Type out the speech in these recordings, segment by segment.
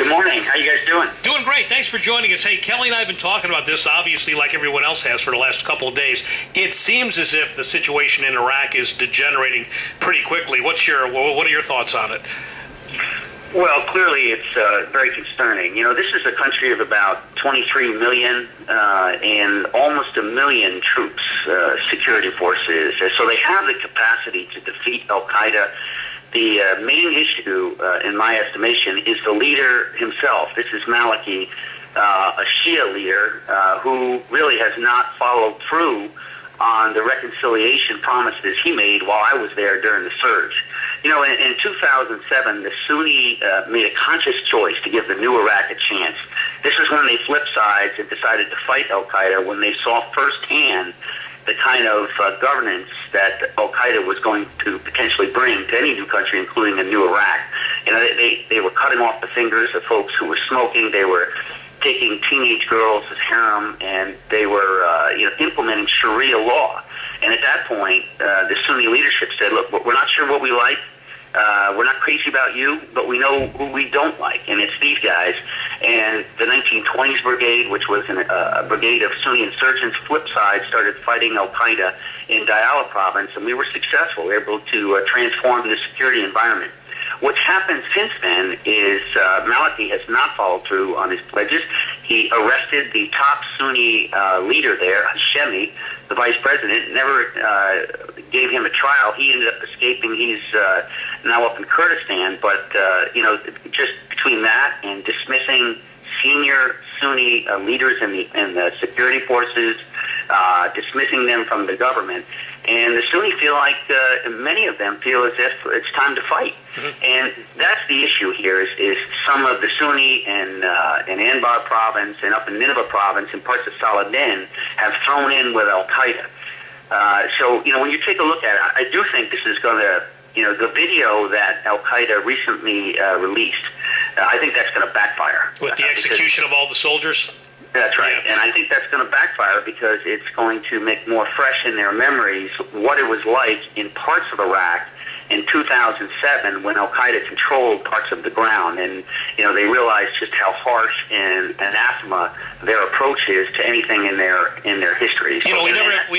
Good morning. How you guys doing? Doing great. Thanks for joining us. Hey, Kelly and I have been talking about this, obviously, like everyone else has for the last couple of days. It seems as if the situation in Iraq is degenerating pretty quickly. What are your thoughts on it? Well, clearly it's very concerning. You know, this is a country of about 23 million and almost 1 million troops, security forces. So they have the capacity to defeat al-Qaeda. The main issue, in my estimation, is the leader himself. This is Maliki, a Shia leader who really has not followed through on the reconciliation promises he made while I was there during the surge. You know, in 2007, the Sunni made a conscious choice to give the new Iraq a chance. This is when they flipped sides and decided to fight al-Qaeda when they saw firsthand the kind of governance that al-Qaeda was going to potentially bring to any new country, including a new Iraq. You know, they were cutting off the fingers of folks who were smoking. They were taking teenage girls as harem, and they were implementing Sharia law. And at that point, the Sunni leadership said, look, we're not sure what we like. We're not crazy about you, but we know who we don't like, and it's these guys. And the 1920s Brigade, which was a brigade of Sunni insurgents, flip side, started fighting al-Qaeda in Diyala province, and we were successful. We were able to transform the security environment. What's happened since then is Maliki has not followed through on his pledges. He arrested the top Sunni leader there, Hashemi, the vice president, never gave him a trial. He ended up escaping. He's now up in Kurdistan. But, just between that and dismissing senior Sunni leaders in the security forces, dismissing them from the government, and the Sunni feel like, many of them feel as if it's time to fight. Mm-hmm. And that's the issue here is some of the Sunni in Anbar province and up in Nineveh province and parts of Saladin have thrown in with al-Qaeda. So, when you take a look at it, I do think this is going to, the video that al-Qaeda recently released, I think that's going to backfire. With the execution of all the soldiers? That's right. Yeah. And I think that's going to backfire because it's going to make more fresh in their memories what it was like in parts of Iraq in 2007 when al-Qaeda controlled parts of the ground. And, they realized just how harsh and anathema their approach is to anything in their history. So, we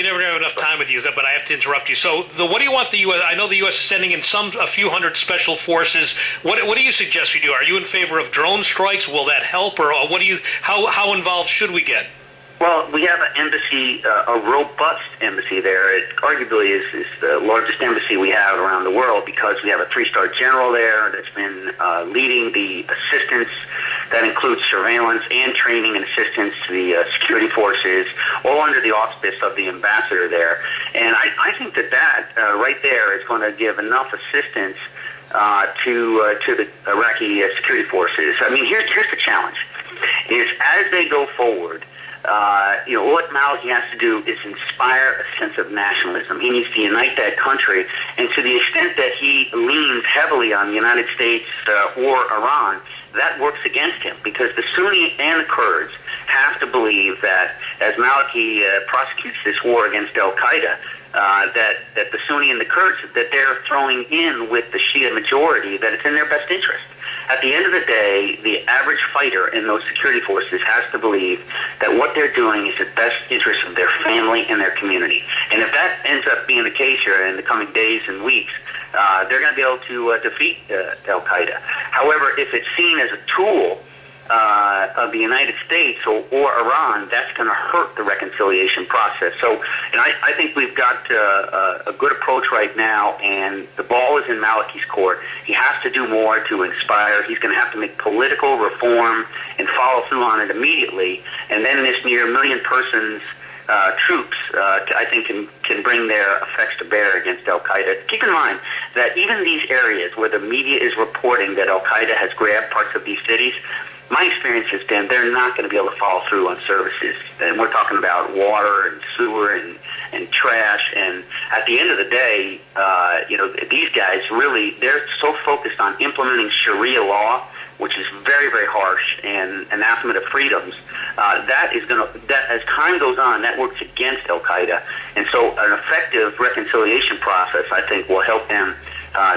never have enough time with you, but I have to interrupt you. So what do you want the U.S. I know the U.S. is sending in a few hundred special forces. What do you suggest we do? Are you in favor of drone strikes? Will that help? Or how involved should we get? Well, we have an embassy, a robust embassy there. It arguably is the largest embassy we have around the world because we have a 3-star general there that's been leading the assistance. That includes surveillance and training and assistance to the security forces, all under the auspice of the ambassador there. And I think that right there is going to give enough assistance to the Iraqi security forces. I mean, here's the challenge, is as they go forward, what Maliki has to do is inspire a sense of nationalism. He needs to unite that country, and to the extent that he leans heavily on the United States or Iran, that works against him because the Sunni and the Kurds have to believe that as Maliki prosecutes this war against al-Qaeda, that the Sunni and the Kurds, that they're throwing in with the Shia majority, that it's in their best interest. At the end of the day, the average fighter in those security forces has to believe that what they're doing is in the best interest of their family and their community. And if that ends up being the case here in the coming days and weeks, they're going to be able to defeat al-Qaeda. However, if it's seen as a tool of the United States or Iran, that's going to hurt the reconciliation process. So, I think we've got a good approach right now, and the ball is in Maliki's court. He has to do more to inspire. He's going to have to make political reform and follow through on it immediately. And then this near 1 million persons troops, I think, can bring their effects to bear against al-Qaeda. Keep in mind that even these areas where the media is reporting that al-Qaeda has grabbed parts of these cities, my experience has been they're not going to be able to follow through on services. And we're talking about water and sewer and trash. And at the end of the day, these guys really, they're so focused on implementing Sharia law, which is very, very harsh and anathema to freedoms. That as time goes on, that works against al-Qaeda. And so an effective reconciliation process, I think, will help them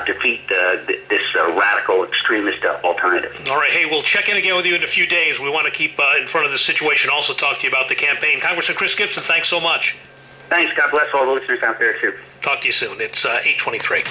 defeat this radical extremist alternative. All right. Hey, we'll check in again with you in a few days. We want to keep in front of this situation. Also talk to you about the campaign. Congressman Chris Gibson, thanks so much. Thanks. God bless all the listeners out there, too. Talk to you soon. It's 8:23.